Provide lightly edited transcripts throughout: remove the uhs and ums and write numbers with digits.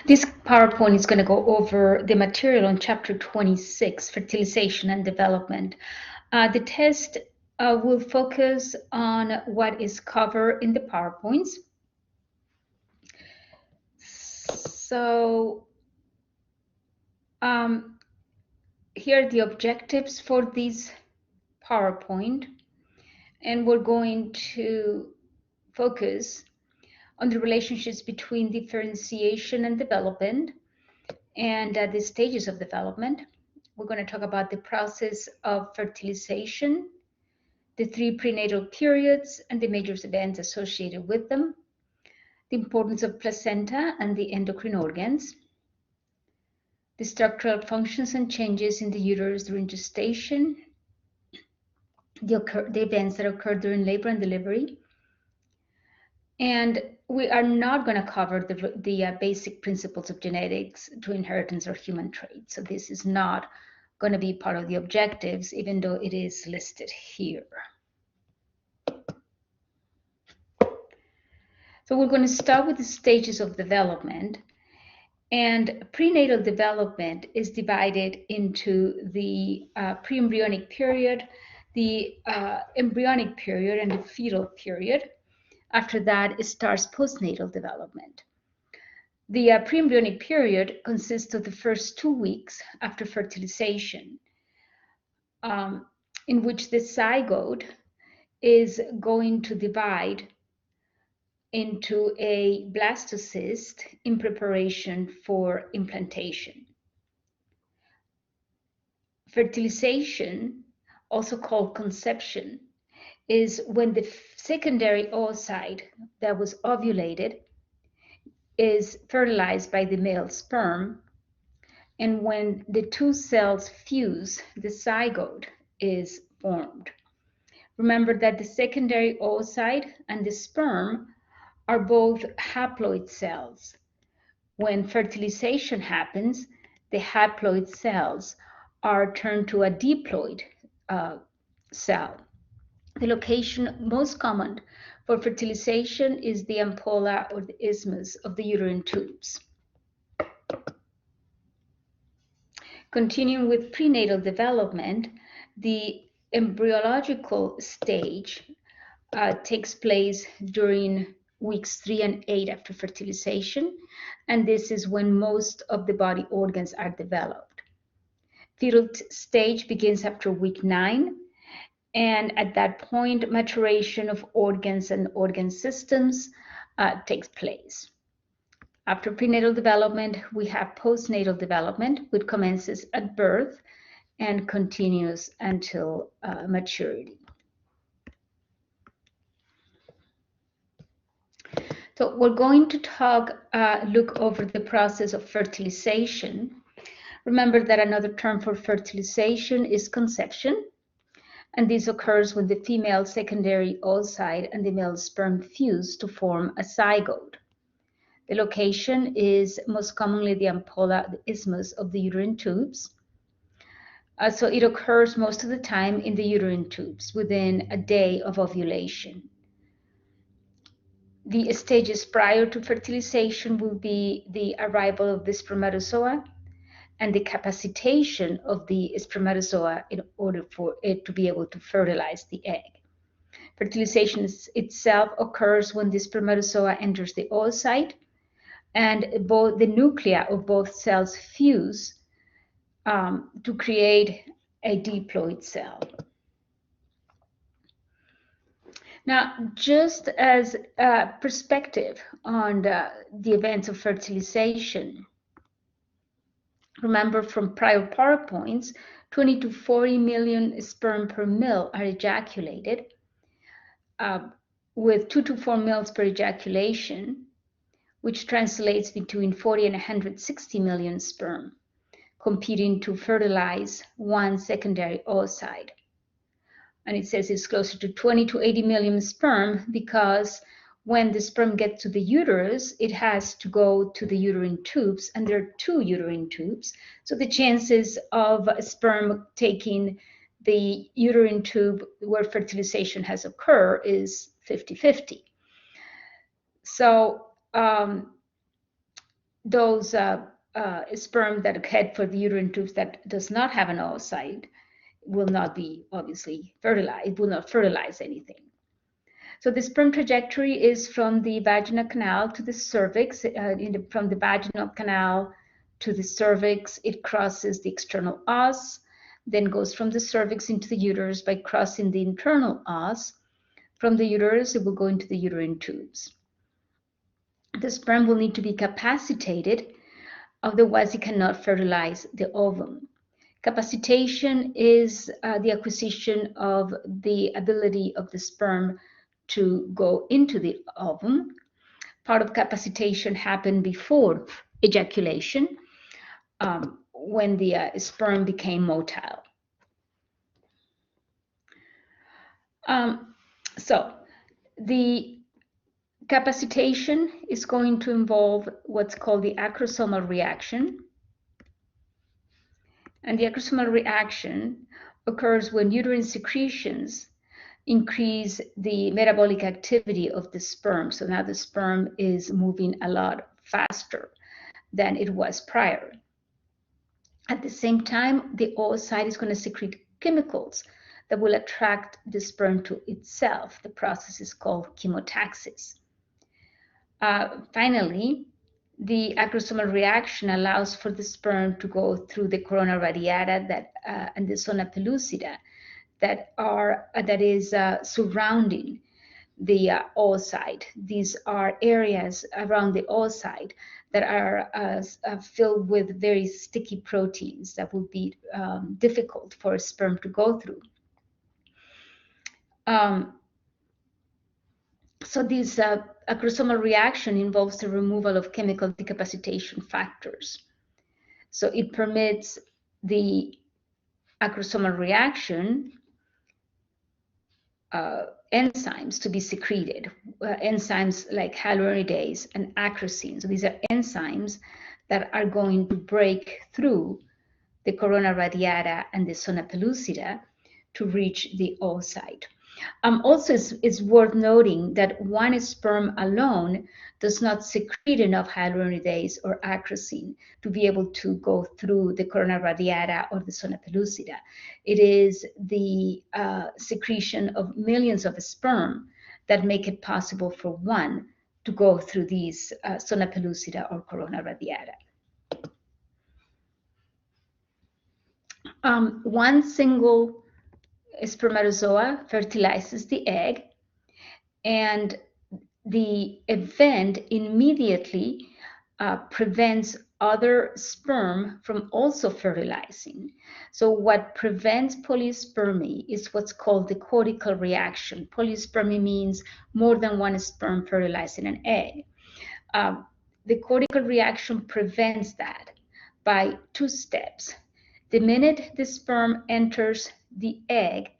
This PowerPoint is going to go over the material on Chapter 26, Fertilization and Development. The test will focus on what is covered in the PowerPoints. So here are the objectives for this PowerPoint, and we're going to focus on the relationships between differentiation and development and the stages of development. We're going to talk about the process of fertilization, the 3 prenatal periods and the major events associated with them, the importance of placenta and the endocrine organs, the structural functions and changes in the uterus during gestation, the events that occur during labor and delivery. And we are not going to cover the basic principles of genetics to inheritance or human traits. So this is not going to be part of the objectives, even though it is listed here. So we're going to start with the stages of development. And prenatal development is divided into the pre-embryonic period, the embryonic period, and the fetal period. After that, it starts postnatal development. The pre-embryonic period consists of the first 2 weeks after fertilization, in which the zygote is going to divide into a blastocyst in preparation for implantation. Fertilization, also called conception, is when the secondary oocyte that was ovulated is fertilized by the male sperm, and when the 2 cells fuse, the zygote is formed. Remember that the secondary oocyte and the sperm are both haploid cells. When fertilization happens, the haploid cells are turned to a diploid cell. The location most common for fertilization is the ampulla or the isthmus of the uterine tubes. Continuing with prenatal development, the embryological stage takes place during weeks 3 and 8 after fertilization, and this is when most of the body organs are developed. Fetal stage begins after week 9, and at that point, maturation of organs and organ systems takes place. After prenatal development, we have postnatal development, which commences at birth and continues until maturity. So we're going to look over the process of fertilization. Remember that another term for fertilization is conception, and this occurs when the female secondary oocyte and the male sperm fuse to form a zygote. The location is most commonly the ampulla, the isthmus of the uterine tubes. So it occurs most of the time in the uterine tubes within a day of ovulation. The stages prior to fertilization will be the arrival of the spermatozoa and the capacitation of the spermatozoa in order for it to be able to fertilize the egg. Fertilization itself occurs when the spermatozoa enters the oocyte and both the nuclei of both cells fuse to create a diploid cell. Now, just as a perspective on the events of fertilization, remember from prior PowerPoints, 20 to 40 million sperm per mil are ejaculated, with 2 to 4 mils per ejaculation, which translates between 40 and 160 million sperm, competing to fertilize one secondary oocyte. And it says it's closer to 20 to 80 million sperm because when the sperm gets to the uterus, it has to go to the uterine tubes, and there are 2 uterine tubes. So the chances of sperm taking the uterine tube where fertilization has occurred is 50-50. So those sperm that head for the uterine tubes that does not have an oocyte will not be obviously fertilized. It will not fertilize anything. So the sperm trajectory is from the vaginal canal to the cervix. From the vaginal canal to the cervix, it crosses the external os, then goes from the cervix into the uterus by crossing the internal os. From the uterus, it will go into the uterine tubes. The sperm will need to be capacitated, otherwise it cannot fertilize the ovum. Capacitation is the acquisition of the ability of the sperm to go into the ovum. Part of capacitation happened before ejaculation, when the sperm became motile. So the capacitation is going to involve what's called the acrosomal reaction. And the acrosomal reaction occurs when uterine secretions increase the metabolic activity of the sperm. So now the sperm is moving a lot faster than it was prior. At the same time, the oocyte is going to secrete chemicals that will attract the sperm to itself. The process is called chemotaxis. Finally, the acrosomal reaction allows for the sperm to go through the corona radiata and the zona pellucida that is surrounding the oocyte. These are areas around the oocyte that are filled with very sticky proteins that will be difficult for a sperm to go through. So this acrosomal reaction involves the removal of chemical decapacitation factors. So it permits the acrosomal reaction enzymes to be secreted, enzymes like hyaluronidase and acrosine. So these are enzymes that are going to break through the corona radiata and the zona pellucida to reach the oocyte. Also, it's worth noting that one sperm alone does not secrete enough hyaluronidase or acrosine to be able to go through the corona radiata or the zona pellucida. It is the secretion of millions of sperm that make it possible for one to go through these zona pellucida or corona radiata. One single spermatozoa fertilizes the egg, and the event immediately prevents other sperm from also fertilizing. So what prevents polyspermy is what's called the cortical reaction. Polyspermy means more than one sperm fertilizing an egg. The cortical reaction prevents that by two steps. The minute the sperm enters the egg,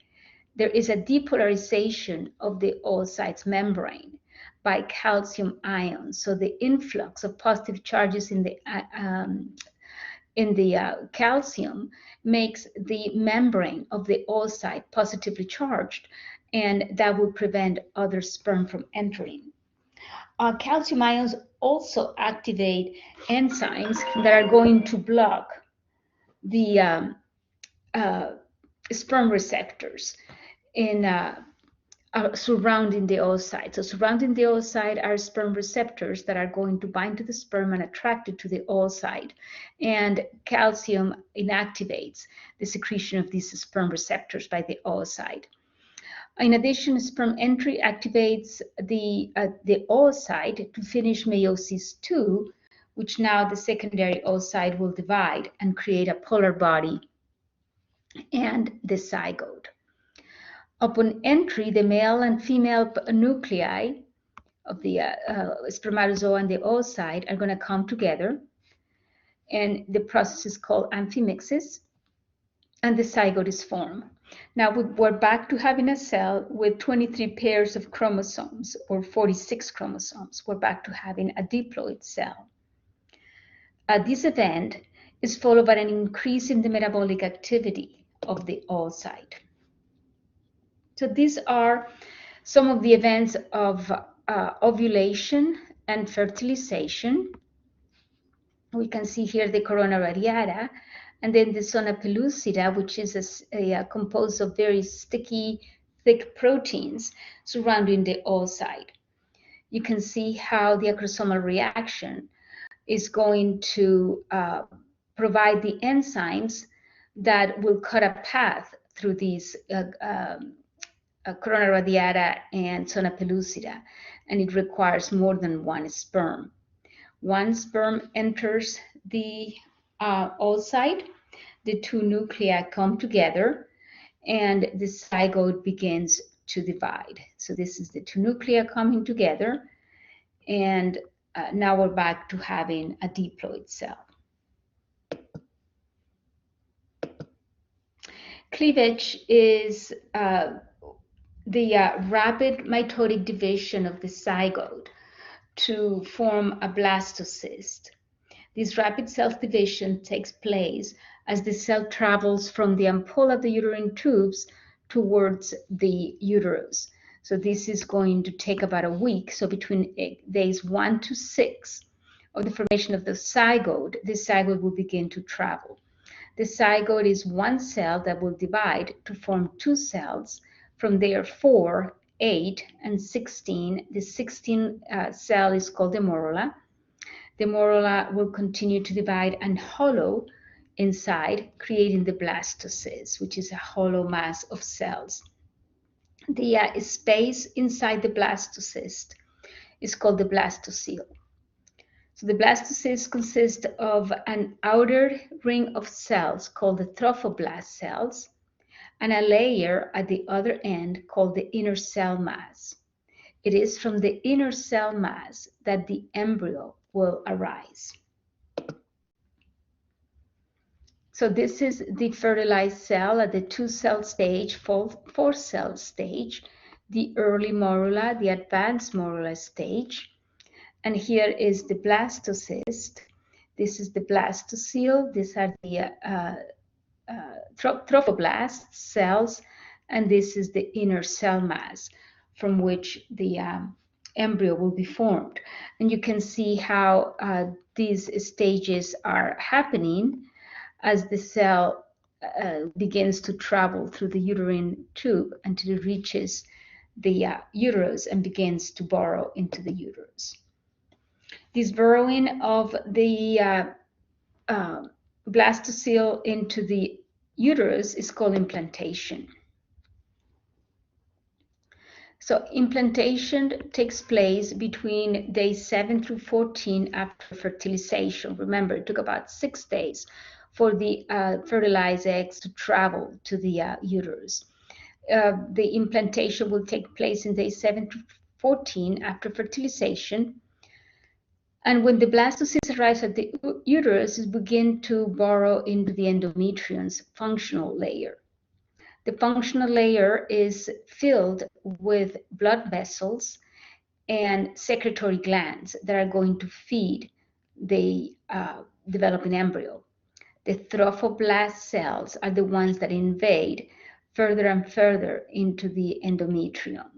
there is a depolarization of the oocyte's membrane by calcium ions. So the influx of positive charges in the calcium makes the membrane of the oocyte positively charged, and that will prevent other sperm from entering. Calcium ions also activate enzymes that are going to block the sperm receptors surrounding the oocyte. So surrounding the oocyte are sperm receptors that are going to bind to the sperm and attract it to the oocyte. And calcium inactivates the secretion of these sperm receptors by the oocyte. In addition, sperm entry activates the oocyte to finish meiosis II, which now the secondary oocyte will divide and create a polar body and the zygote. Upon entry, the male and female nuclei of the spermatozoa and the oocyte are going to come together, and the process is called amphimixis, and the zygote is formed. Now we're back to having a cell with 23 pairs of chromosomes, or 46 chromosomes. We're back to having a diploid cell. This event is followed by an increase in the metabolic activity of the oocyte. So these are some of the events of ovulation and fertilization. We can see here the corona radiata, and then the zona pellucida, which is composed of very sticky, thick proteins surrounding the oocyte. You can see how the acrosomal reaction is going to provide the enzymes that will cut a path through these corona radiata and zona pellucida, and it requires more than one sperm. One sperm enters the oocyte, the two nuclei come together, and the zygote begins to divide. So this is the two nuclei coming together, and now we're back to having a diploid cell. Cleavage is the rapid mitotic division of the zygote to form a blastocyst. This rapid self-division takes place as the cell travels from the ampulla of the uterine tubes towards the uterus. So this is going to take about a week. So between days 1 to 6 of the formation of the zygote will begin to travel. The zygote is one cell that will divide to form two cells. From there, 4, 8, and 16. The 16 cell is called the morula. The morula will continue to divide and hollow inside, creating the blastocyst, which is a hollow mass of cells. The space inside the blastocyst is called the blastocele. So the blastocyst consists of an outer ring of cells called the trophoblast cells and a layer at the other end called the inner cell mass. It is from the inner cell mass that the embryo will arise. So this is the fertilized cell at the 2-cell stage, 4-cell stage, the early morula, the advanced morula stage. And here is the blastocyst. This is the blastocele. These are the trophoblast cells. And this is the inner cell mass from which the embryo will be formed. And you can see how these stages are happening as the cell begins to travel through the uterine tube until it reaches the uterus and begins to burrow into the uterus. This burrowing of the blastocele into the uterus is called implantation. So implantation takes place between days 7 through 14 after fertilization. Remember, it took about 6 days for the fertilized eggs to travel to the uterus. The implantation will take place in days 7 to 14 after fertilization. And when the blastocyst arrives at the uterus, it begins to burrow into the endometrion's functional layer. The functional layer is filled with blood vessels and secretory glands that are going to feed the developing embryo. The trophoblast cells are the ones that invade further and further into the endometrium.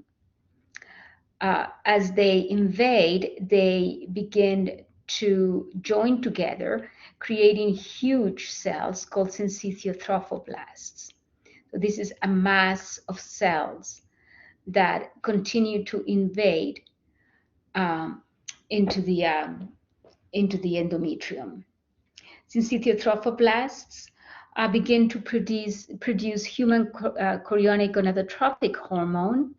As they invade, they begin to join together, creating huge cells called syncytiotrophoblasts. So this is a mass of cells that continue to invade into the endometrium. Syncytiotrophoblasts begin to produce human chorionic gonadotropic hormone,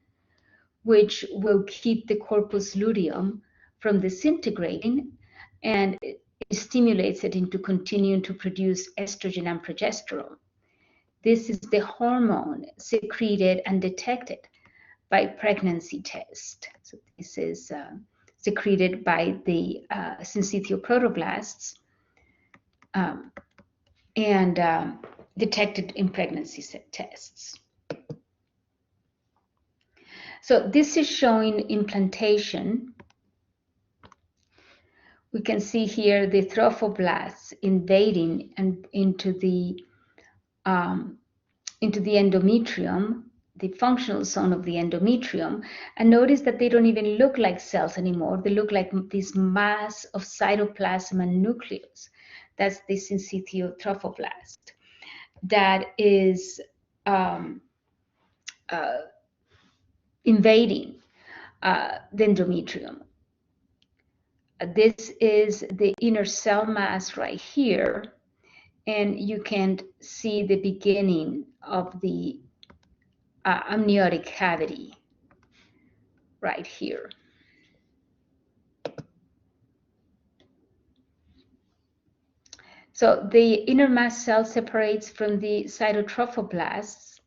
which will keep the corpus luteum from disintegrating, and it stimulates it into continuing to produce estrogen and progesterone. This is the hormone secreted and detected by pregnancy test. So this is secreted by the syncytioprotoblasts and detected in pregnancy tests. So this is showing implantation. We can see here the trophoblasts invading and into the endometrium. the functional zone of the endometrium, and notice that they don't even look like cells anymore. They look like this mass of cytoplasm and nucleus. That's the syncytial trophoblast that is invading the endometrium. This is the inner cell mass right here, and you can see the beginning of the amniotic cavity right here. So the inner mast cell separates from the cytotrophoblasts,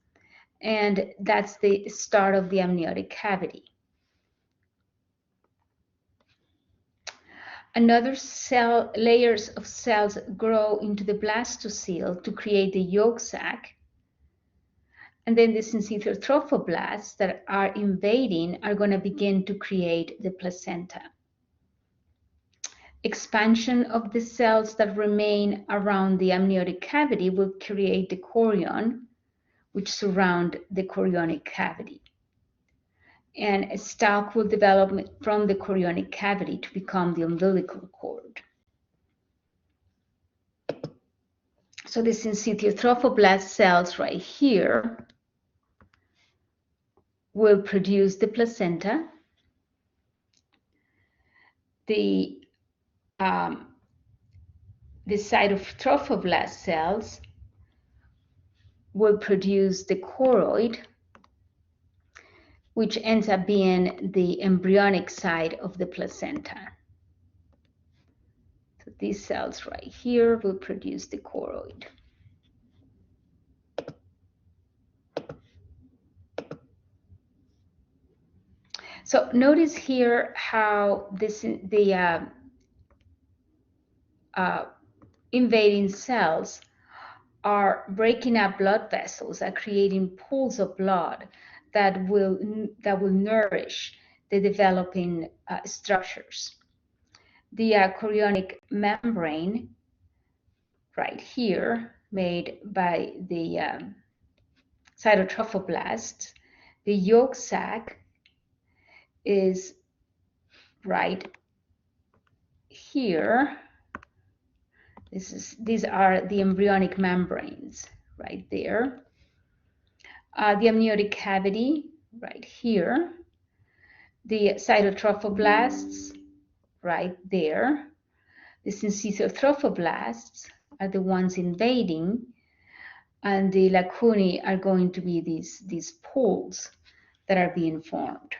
and that's the start of the amniotic cavity. Another cell, layers of cells grow into the blastocele to create the yolk sac. And then the syncytial trophoblasts that are invading are going to begin to create the placenta. Expansion of the cells that remain around the amniotic cavity will create the chorion, which surround the chorionic cavity. And a stalk will develop from the chorionic cavity to become the umbilical cord. So the syncytial trophoblast cells right here will produce the placenta. The cytotrophoblast cells will produce the choroid, which ends up being the embryonic side of the placenta. So these cells right here will produce the choroid. So notice here how the invading cells are breaking up blood vessels, are creating pools of blood that will nourish the developing structures. The chorionic membrane right here, made by the cytotrophoblasts, the yolk sac is right here. These are the embryonic membranes right there. The amniotic cavity right here. The cytotrophoblasts right there. The syncytial trophoblasts are the ones invading, and the lacunae are going to be these pools that are being formed.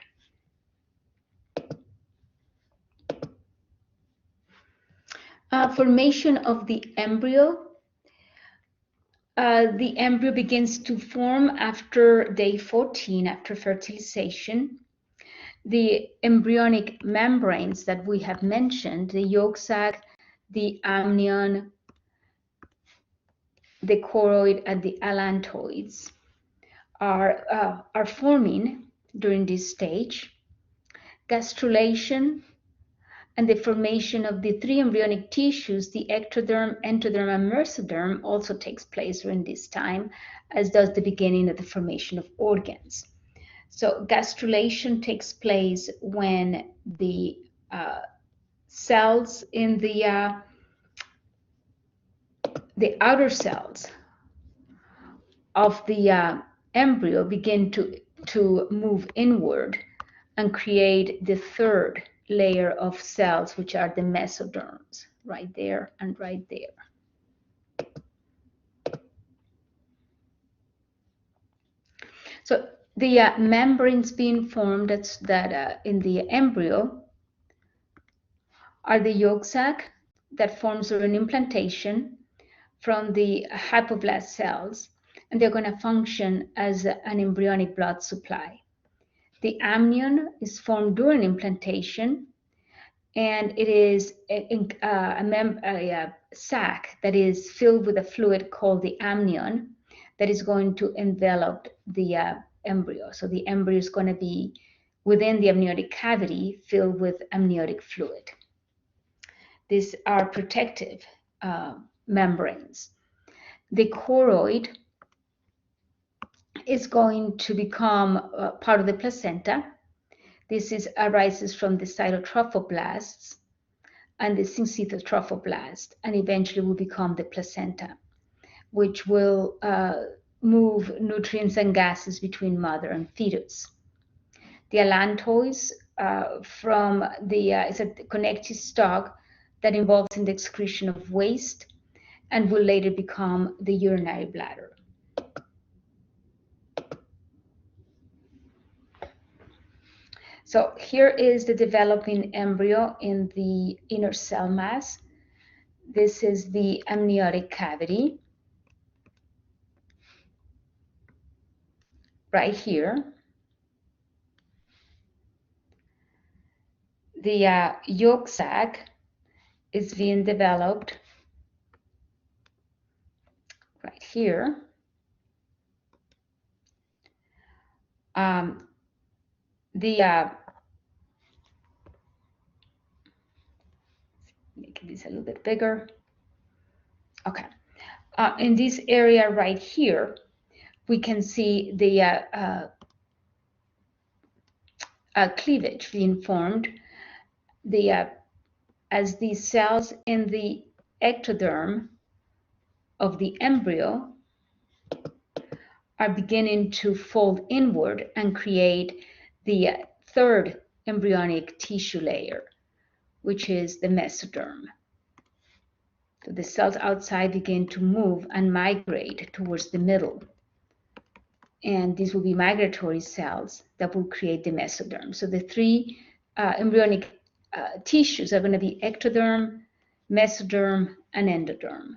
Formation of the embryo. The embryo begins to form after day 14, after fertilization. The embryonic membranes that we have mentioned, the yolk sac, the amnion, the choroid, and the allantoids, are forming during this stage. Gastrulation and the formation of the three embryonic tissues, the ectoderm, endoderm, and mesoderm, also takes place during this time, as does the beginning of the formation of organs. So gastrulation takes place when the cells in the outer cells of the embryo begin to move inward and create the third layer of cells, which are the mesoderms, right there and right there. So the membranes being formed in the embryo are the yolk sac that forms during implantation from the hypoblast cells, and they're going to function as an embryonic blood supply. The amnion is formed during implantation, and it is a sac that is filled with a fluid called the amnion that is going to envelop the embryo. So the embryo is going to be within the amniotic cavity filled with amniotic fluid. These are protective membranes. The choroid is going to become part of the placenta. This arises from the cytotrophoblasts and the syncytotrophoblast, and eventually will become the placenta, which will move nutrients and gases between mother and fetus. The allantois from the is a connective stalk that involves in the excretion of waste and will later become the urinary bladder. So here is the developing embryo in the inner cell mass. This is the amniotic cavity right here. The yolk sac is being developed right here. Making this a little bit bigger. Okay. In this area right here, we can see the cleavage being formed. As these cells in the ectoderm of the embryo are beginning to fold inward and create the third embryonic tissue layer, which is the mesoderm. So the cells outside begin to move and migrate towards the middle. And these will be migratory cells that will create the mesoderm. So the three embryonic tissues are going to be ectoderm, mesoderm, and endoderm.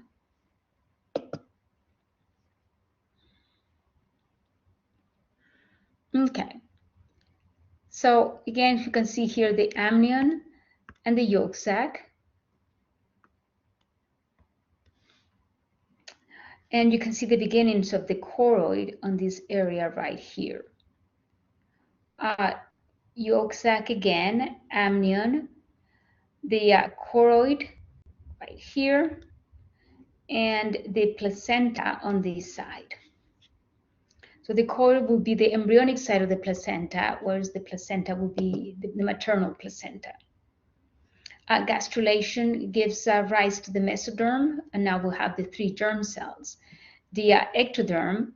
Okay. So again, you can see here the amnion and the yolk sac. And you can see the beginnings of the choroid on this area right here. Yolk sac again, amnion, the choroid right here, and the placenta on this side. So the choroid will be the embryonic side of the placenta, whereas the placenta will be the maternal placenta. Gastrulation gives rise to the mesoderm, and now we'll have the three germ cells. The ectoderm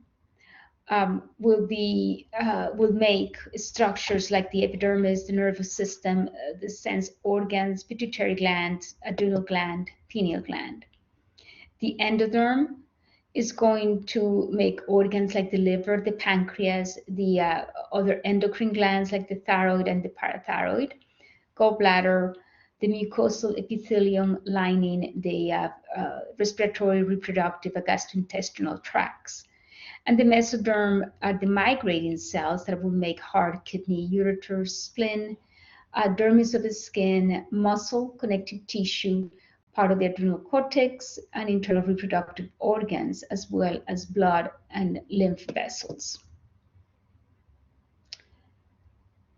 will make structures like the epidermis, the nervous system, the sense organs, pituitary gland, adrenal gland, pineal gland. The endoderm is going to make organs like the liver, the pancreas, the other endocrine glands like the thyroid and the parathyroid, gallbladder, the mucosal epithelium lining the respiratory, reproductive, and gastrointestinal tracts. And the mesoderm are the migrating cells that will make heart, kidney, ureter, spleen, dermis of the skin, muscle, connective tissue, part of the adrenal cortex, and internal reproductive organs, as well as blood and lymph vessels.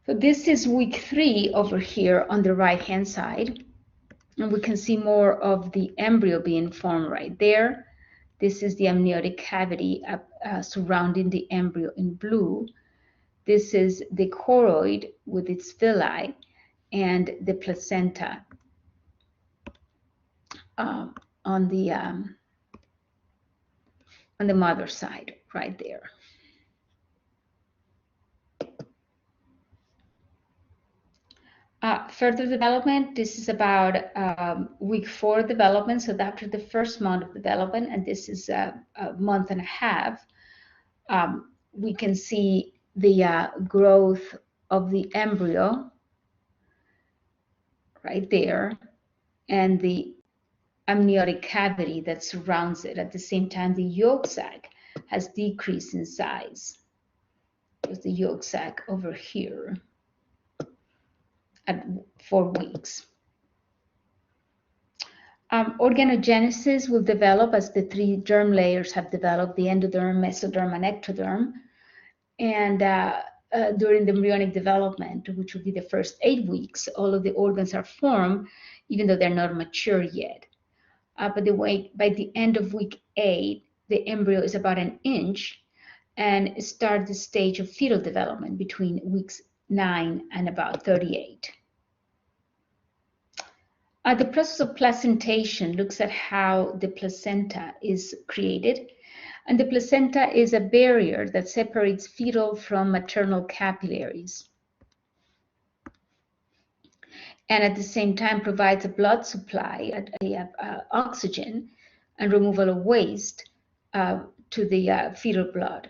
So this is week 3 over here on the right-hand side. And we can see more of the embryo being formed right there. This is the amniotic cavity surrounding the embryo in blue. This is the choroid with its villi and the placenta on the mother side right there. Further development, this is about week 4 development. So after the first month of development, and this is a month and a half, we can see the growth of the embryo right there and the amniotic cavity that surrounds it. At the same time, the yolk sac has decreased in size. There's the yolk sac over here at 4 weeks. Organogenesis will develop as the 3 germ layers have developed, the endoderm, mesoderm, and ectoderm. And during the embryonic development, which will be the first 8 weeks, all of the organs are formed, even though they're not mature yet. But by the end of week 8, the embryo is about 1 inch, and start the stage of fetal development between weeks 9 and about 38. The process of placentation looks at how the placenta is created, and the placenta is a barrier that separates fetal from maternal capillaries, and at the same time provides a blood supply, oxygen, and removal of waste to the fetal blood.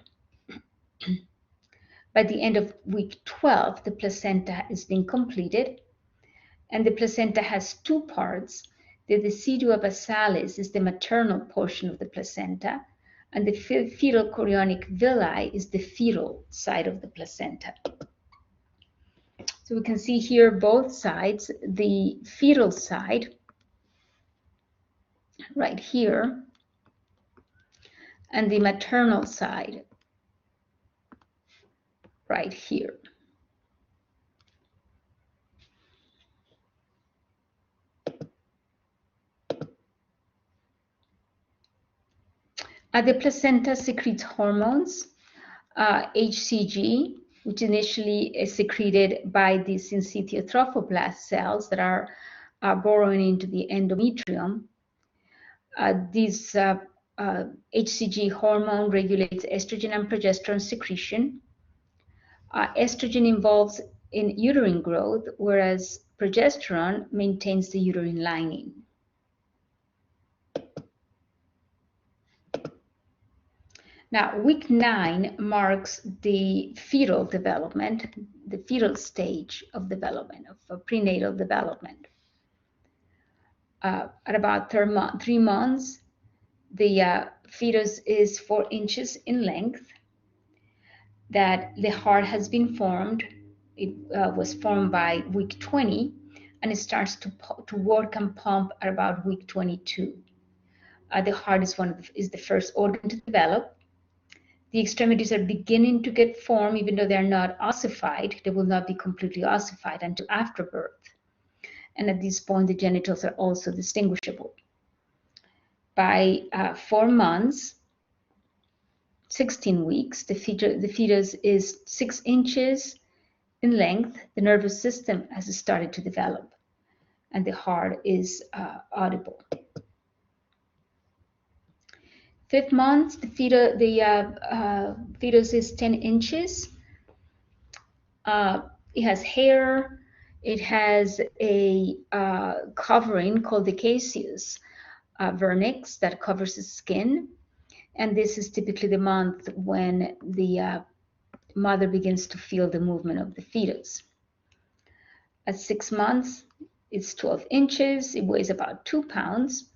By the end of week 12, the placenta has been completed, and the placenta has two parts. The decidua basalis is the maternal portion of the placenta, and the fetal chorionic villi is the fetal side of the placenta. So we can see here both sides, the fetal side right here, and the maternal side right here. The placenta secretes hormones, HCG, which initially is secreted by the syncytial trophoblast cells that are burrowing into the endometrium. This HCG hormone regulates estrogen and progesterone secretion. Estrogen involves in uterine growth, whereas progesterone maintains the uterine lining. Now, week 9 marks the fetal development, the fetal stage of development, of prenatal development. At about 3 months, the fetus is 4 inches in length, that the heart has been formed. It was formed by week 20, and it starts to work and pump at about week 22. The heart is the first organ to develop. The extremities are beginning to get formed, even though they're not ossified. They will not be completely ossified until after birth. And at this point, the genitals are also distinguishable. By 4 months, 16 weeks, the fetus is 6 inches in length. The nervous system has started to develop, and the heart is audible. 5th month, the fetus is 10 inches. It has hair. It has a covering called the caseous vernix that covers the skin. And this is typically the month when the mother begins to feel the movement of the fetus. At 6 months, it's 12 inches. It weighs about 2 pounds.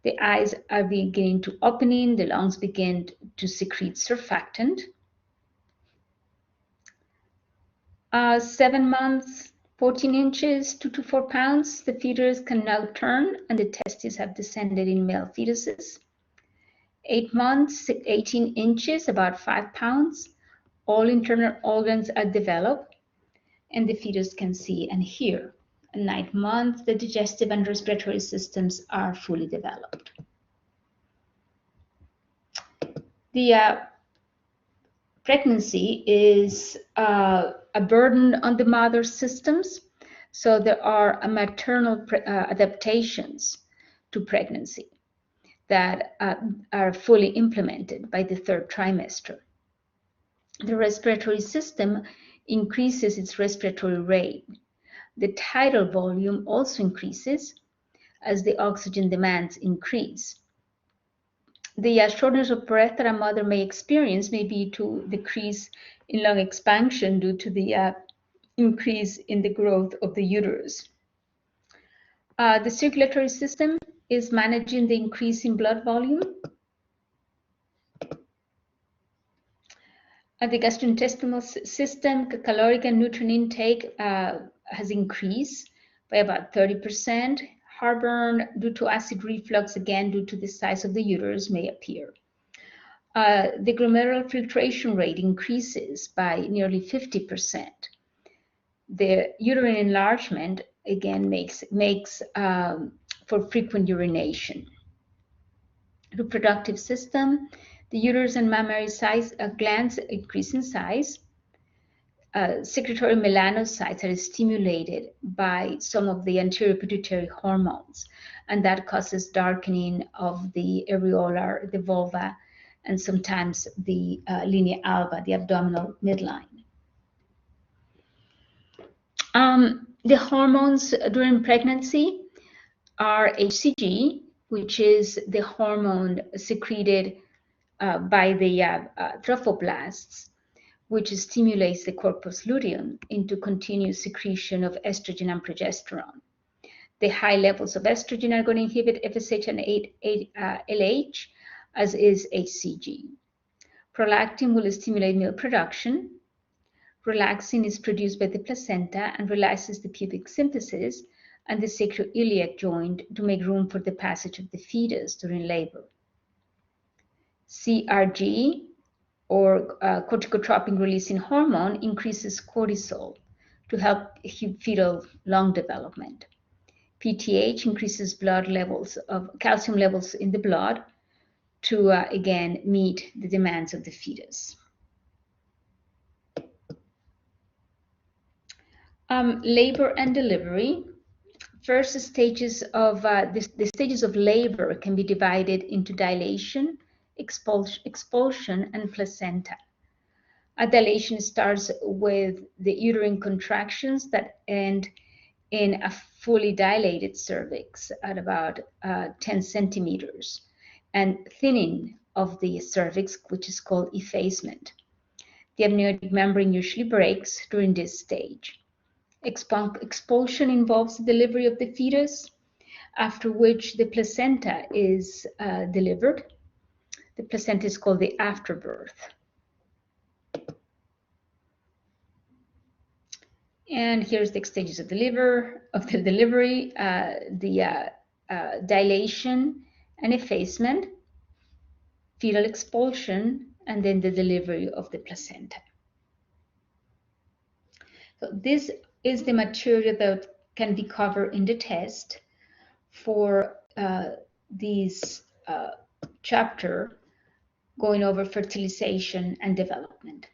The eyes are beginning to opening. The lungs begin to secrete surfactant. 7 months, 14 inches, 2 to 4 pounds. The fetus can now turn, and the testes have descended in male fetuses. 8 months, 18 inches, about 5 pounds. All internal organs are developed, and the fetus can see and hear. At 9th month, the digestive and respiratory systems are fully developed. The pregnancy is a burden on the mother's systems, so there are maternal adaptations to pregnancy that are fully implemented by the 3rd trimester. The respiratory system increases its respiratory rate. The tidal volume also increases as the oxygen demands increase. The shortness of breath that a mother may experience may be to decrease in lung expansion due to the increase in the growth of the uterus. The circulatory system is managing the increase in blood volume. The gastrointestinal system, caloric and nutrient intake has increased by about 30%. Heartburn due to acid reflux, again due to the size of the uterus, may appear. The glomerular filtration rate increases by nearly 50%. The uterine enlargement, again, makes for frequent urination. Reproductive system, The uterus and mammary glands increase in size. Secretory melanocytes are stimulated by some of the anterior pituitary hormones, and that causes darkening of the areolar, the vulva, and sometimes the linea alba, the abdominal midline. The hormones during pregnancy are HCG, which is the hormone secreted by the trophoblasts, which stimulates the corpus luteum into continuous secretion of estrogen and progesterone. The high levels of estrogen are going to inhibit FSH and LH, as is HCG. Prolactin will stimulate milk production. Relaxin is produced by the placenta and relaxes the pubic symphysis and the sacroiliac joint to make room for the passage of the fetus during labor. CRG, or corticotropin releasing hormone, increases cortisol to help fetal lung development. PTH increases blood levels of calcium levels in the blood to again meet the demands of the fetus. Labor and delivery. First stages of the stages of labor can be divided into dilation, expulsion, and placenta. A dilation starts with the uterine contractions that end in a fully dilated cervix at about 10 centimeters, and thinning of the cervix, which is called effacement. The amniotic membrane usually breaks during this stage. Expulsion involves the delivery of the fetus, after which the placenta is delivered. The placenta is called the afterbirth. And here's the stages of the delivery, dilation and effacement, fetal expulsion, and then the delivery of the placenta. So this is the material that can be covered in the test for this chapter going over fertilization and development.